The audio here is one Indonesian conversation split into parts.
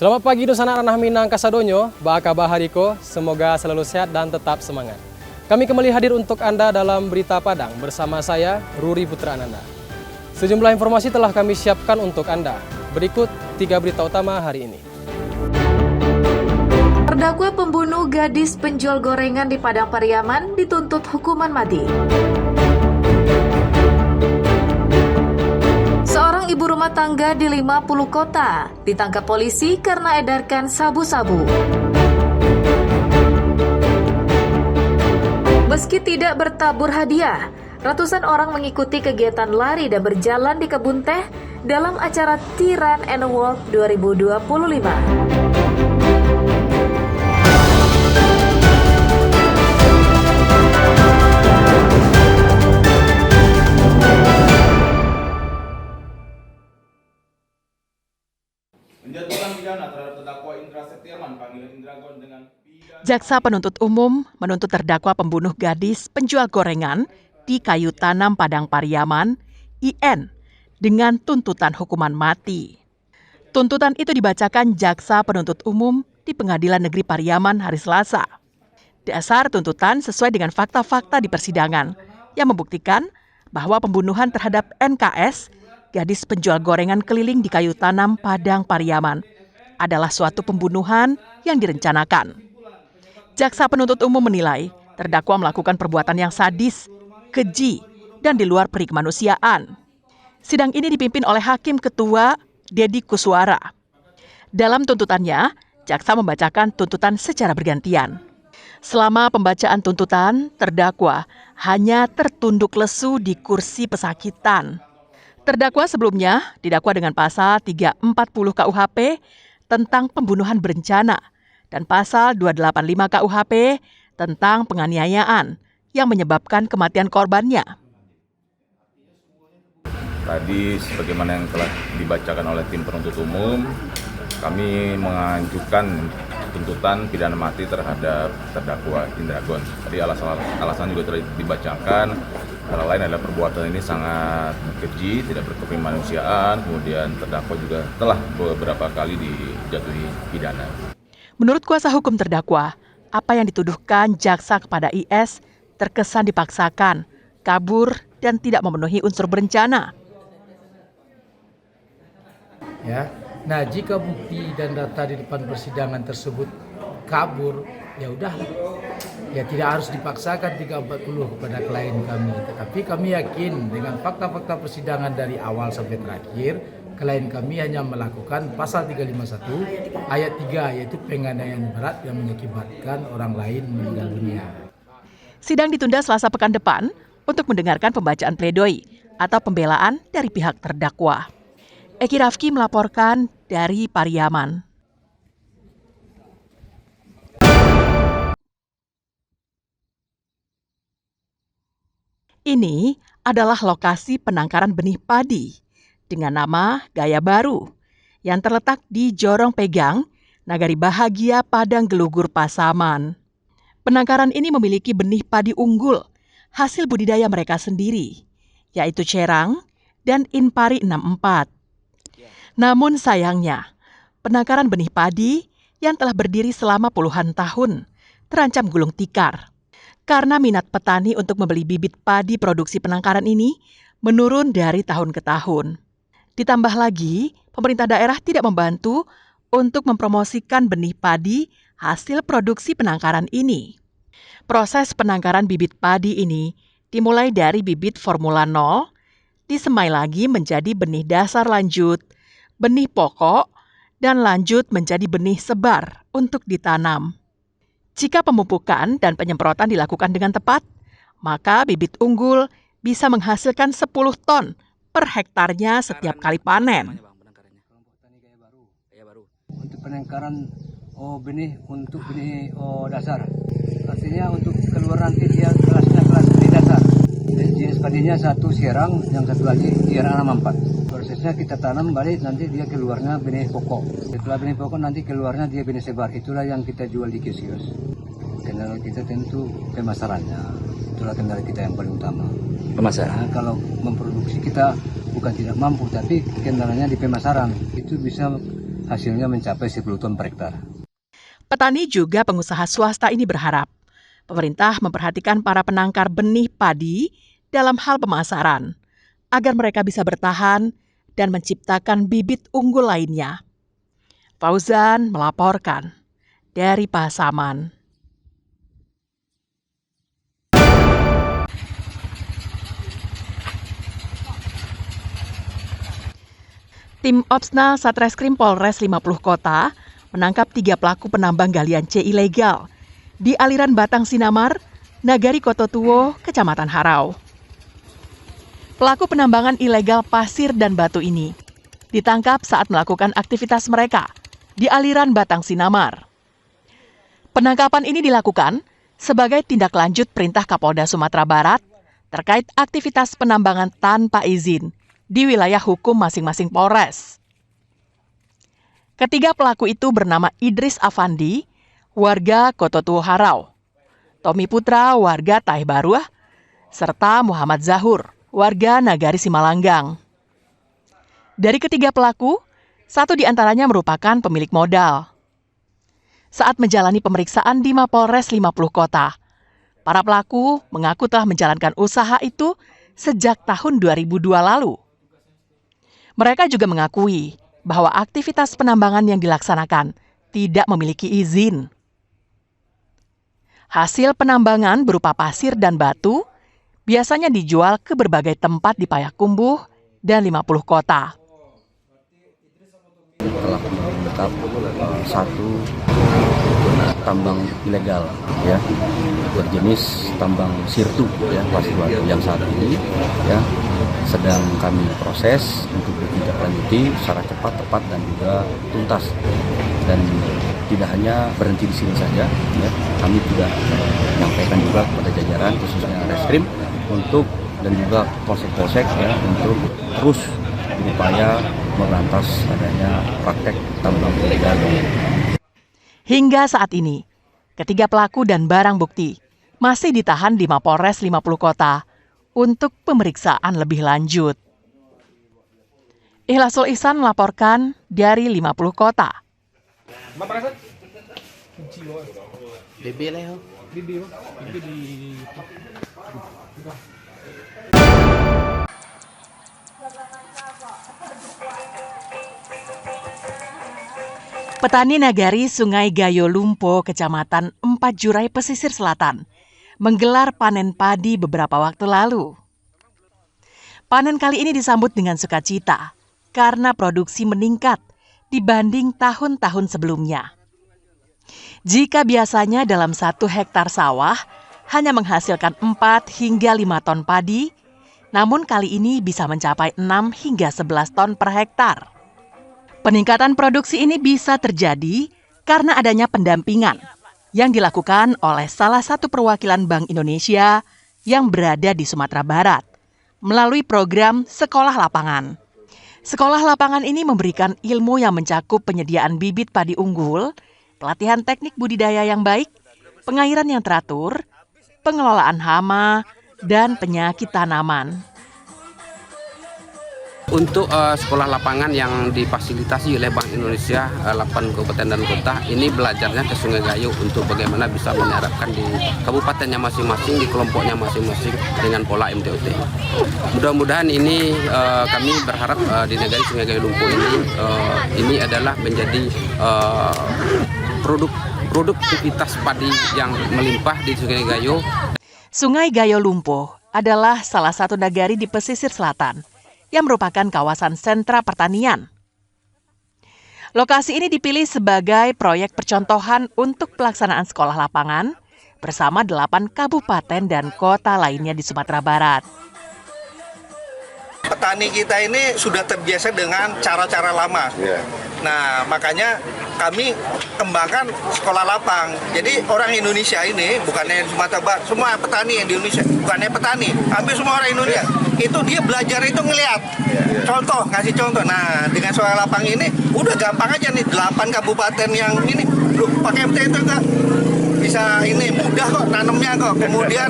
Selamat pagi Dusana Ranah Minang Kasadonyo, Baka Bahariko, semoga selalu sehat dan tetap semangat. Kami kembali hadir untuk Anda dalam Berita Padang bersama saya, Ruri Putra Ananda. Sejumlah informasi telah kami siapkan untuk Anda. Berikut 3 berita utama hari ini. Terdakwa pembunuh gadis penjual gorengan di Padang Pariaman dituntut hukuman mati. Seorang ibu rumah tangga di 50 kota ditangkap polisi karena edarkan sabu-sabu. Meski tidak bertabur hadiah, ratusan orang mengikuti kegiatan lari dan berjalan di kebun teh dalam acara Run and Walk 2025. Menjatuhkan pidana terhadap terdakwa Indra Septiawan panggilan Indragon dengan pidana. Jaksa penuntut umum menuntut terdakwa pembunuh gadis penjual gorengan di Kayu Tanam Padang Pariaman, IN, dengan tuntutan hukuman mati. Tuntutan itu dibacakan jaksa penuntut umum di Pengadilan Negeri Pariaman hari Selasa. Dasar tuntutan sesuai dengan fakta-fakta di persidangan yang membuktikan bahwa pembunuhan terhadap NKS, gadis penjual gorengan keliling di Kayu Tanam Padang Pariaman, adalah suatu pembunuhan yang direncanakan. Jaksa penuntut umum menilai terdakwa melakukan perbuatan yang sadis, keji, dan di luar peri kemanusiaan. Sidang ini dipimpin oleh Hakim Ketua Dedi Kuswara. Dalam tuntutannya, jaksa membacakan tuntutan secara bergantian. Selama pembacaan tuntutan, terdakwa hanya tertunduk lesu di kursi pesakitan. Terdakwa sebelumnya didakwa dengan pasal 340 KUHP tentang pembunuhan berencana dan pasal 285 KUHP tentang penganiayaan yang menyebabkan kematian korbannya. Tadi sebagaimana yang telah dibacakan oleh tim penuntut umum, kami mengajukan tuntutan pidana mati terhadap terdakwa Indragon. Tadi alasan juga telah dibacakan. Antara lain adalah perbuatan ini sangat keji, tidak berkemanusiaan, kemudian terdakwa juga telah beberapa kali dijatuhi pidana. Menurut kuasa hukum terdakwa, apa yang dituduhkan jaksa kepada IS terkesan dipaksakan, kabur, dan tidak memenuhi unsur berencana. Ya, nah jika bukti dan data di depan persidangan tersebut kabur, ya udah, ya tidak harus dipaksakan 340 kepada klien kami. Tetapi kami yakin dengan fakta-fakta persidangan dari awal sampai terakhir, klien kami hanya melakukan pasal 351 ayat 3, yaitu penganiayaan berat yang mengakibatkan orang lain meninggal dunia. Sidang ditunda Selasa pekan depan untuk mendengarkan pembacaan pledoi atau pembelaan dari pihak terdakwa. Eki Rafki melaporkan dari Pariaman. Ini adalah lokasi penangkaran benih padi dengan nama Gaya Baru yang terletak di Jorong Pegang, Nagari Bahagia, Padang Gelugur, Pasaman. Penangkaran ini memiliki benih padi unggul hasil budidaya mereka sendiri, yaitu Cerang dan Inpari 64. Namun sayangnya, penangkaran benih padi yang telah berdiri selama puluhan tahun terancam gulung tikar. Karena minat petani untuk membeli bibit padi produksi penangkaran ini menurun dari tahun ke tahun. Ditambah lagi, pemerintah daerah tidak membantu untuk mempromosikan benih padi hasil produksi penangkaran ini. Proses penangkaran bibit padi ini dimulai dari bibit Formula 0, disemai lagi menjadi benih dasar lanjut, benih pokok, dan lanjut menjadi benih sebar untuk ditanam. Jika pemupukan dan penyemprotan dilakukan dengan tepat, maka bibit unggul bisa menghasilkan 10 ton per hektarnya setiap kali panen. Untuk penangkaran benih untuk benih dasar, artinya untuk keluar nanti dia kelasnya kelas benih dasar. Jenis padinya satu Serang, yang satu lagi Tiara 64. Prosesnya kita tanam balik, nanti dia keluarnya benih pokok. Setelah benih pokok nanti keluarnya dia benih sebar. Itulah yang kita jual di kios. Kendala kita tentu pemasarannya. Itulah kendala kita yang paling utama. Pemasaran? Nah, kalau memproduksi kita bukan tidak mampu, tapi kendalanya di pemasaran. Itu bisa hasilnya mencapai 10 ton per hektar. Petani juga pengusaha swasta ini berharap pemerintah memperhatikan para penangkar benih padi dalam hal pemasaran, agar mereka bisa bertahan dan menciptakan bibit unggul lainnya. Fauzan melaporkan dari Pasaman. Tim Opsnal Satreskrim Polres 50 Kota menangkap 3 pelaku penambang galian C ilegal di aliran Batang Sinamar, Nagari Kototuo, Kecamatan Harau. Pelaku penambangan ilegal pasir dan batu ini ditangkap saat melakukan aktivitas mereka di aliran Batang Sinamar. Penangkapan ini dilakukan sebagai tindak lanjut perintah Kapolda Sumatera Barat terkait aktivitas penambangan tanpa izin di wilayah hukum masing-masing Polres. Ketiga pelaku itu bernama Idris Afandi, warga Kototuo Harau, Tommy Putra, warga Taih Baruah, serta Muhammad Zahur, warga Nagari Simalanggang. Dari ketiga pelaku, satu di antaranya merupakan pemilik modal. Saat menjalani pemeriksaan di Mapolres 50 Kota, para pelaku mengaku telah menjalankan usaha itu sejak tahun 2002 lalu. Mereka juga mengakui bahwa aktivitas penambangan yang dilaksanakan tidak memiliki izin. Hasil penambangan berupa pasir dan batu biasanya dijual ke berbagai tempat di Payakumbuh dan 50 kota. Telah mengungkap satu tambang ilegal ya berjenis tambang sirtu ya pasir batu yang saat ini ya sedang kami proses untuk ditindaklanjuti secara cepat, tepat dan juga tuntas. Dan tidak hanya berhenti di sini saja ya, kami juga menyampaikan juga kepada jajaran khususnya Reskrim untuk dan juga polsek-polsek ya untuk terus berupaya merantas adanya praktek tambang ilegal. Hingga saat ini, ketiga pelaku dan barang bukti masih ditahan di Mapolres 50 Kota untuk pemeriksaan lebih lanjut. Ikhlasul Ihsan melaporkan dari 50 Kota. Petani Nagari Sungai Gayo Lumpo, Kecamatan 4 Jurai, Pesisir Selatan, menggelar panen padi beberapa waktu lalu. Panen kali ini disambut dengan sukacita karena produksi meningkat dibanding tahun-tahun sebelumnya. Jika biasanya dalam 1 hektar sawah hanya menghasilkan 4 hingga 5 ton padi, namun kali ini bisa mencapai 6 hingga 11 ton per hektar. Peningkatan produksi ini bisa terjadi karena adanya pendampingan yang dilakukan oleh salah satu perwakilan Bank Indonesia yang berada di Sumatera Barat melalui program Sekolah Lapangan. Sekolah Lapangan ini memberikan ilmu yang mencakup penyediaan bibit padi unggul, pelatihan teknik budidaya yang baik, pengairan yang teratur, pengelolaan hama, dan penyakit tanaman. Untuk sekolah lapangan yang difasilitasi oleh Bank Indonesia 8 kabupaten dan kota ini belajarnya ke Sungai Gayo untuk bagaimana bisa menerapkan di kabupatennya masing-masing, di kelompoknya masing-masing dengan pola MTOT. Mudah-mudahan ini kami berharap di Nagari Sungai Gayo Lumpo ini adalah menjadi produktivitas padi yang melimpah di Sungai Gayo. Sungai Gayo Lumpo adalah salah satu nagari di pesisir selatan yang merupakan kawasan sentra pertanian. Lokasi ini dipilih sebagai proyek percontohan untuk pelaksanaan sekolah lapangan bersama 8 kabupaten dan kota lainnya di Sumatera Barat. Petani kita ini sudah terbiasa dengan cara-cara lama. Nah, makanya kami kembangkan sekolah lapang. Jadi orang Indonesia ini, bukannya Sumatera Barat, semua petani yang di Indonesia, bukannya petani, hampir semua orang Indonesia, itu dia belajar itu ngelihat. Contoh, ngasih contoh. Nah, dengan sekolah lapang ini, udah gampang aja nih, 8 kabupaten yang ini, pakai MT itu enggak bisa ini, mudah kok nanamnya kok. Kemudian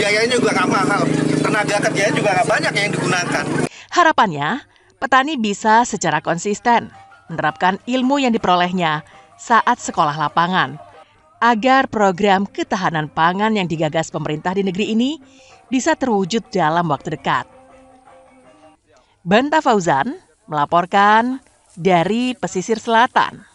biayanya juga nggak mahal. Tenaga kerjanya juga nggak banyak yang digunakan. Harapannya, petani bisa secara konsisten menerapkan ilmu yang diperolehnya saat sekolah lapangan, agar program ketahanan pangan yang digagas pemerintah di negeri ini bisa terwujud dalam waktu dekat. Banta Fauzan melaporkan dari pesisir selatan.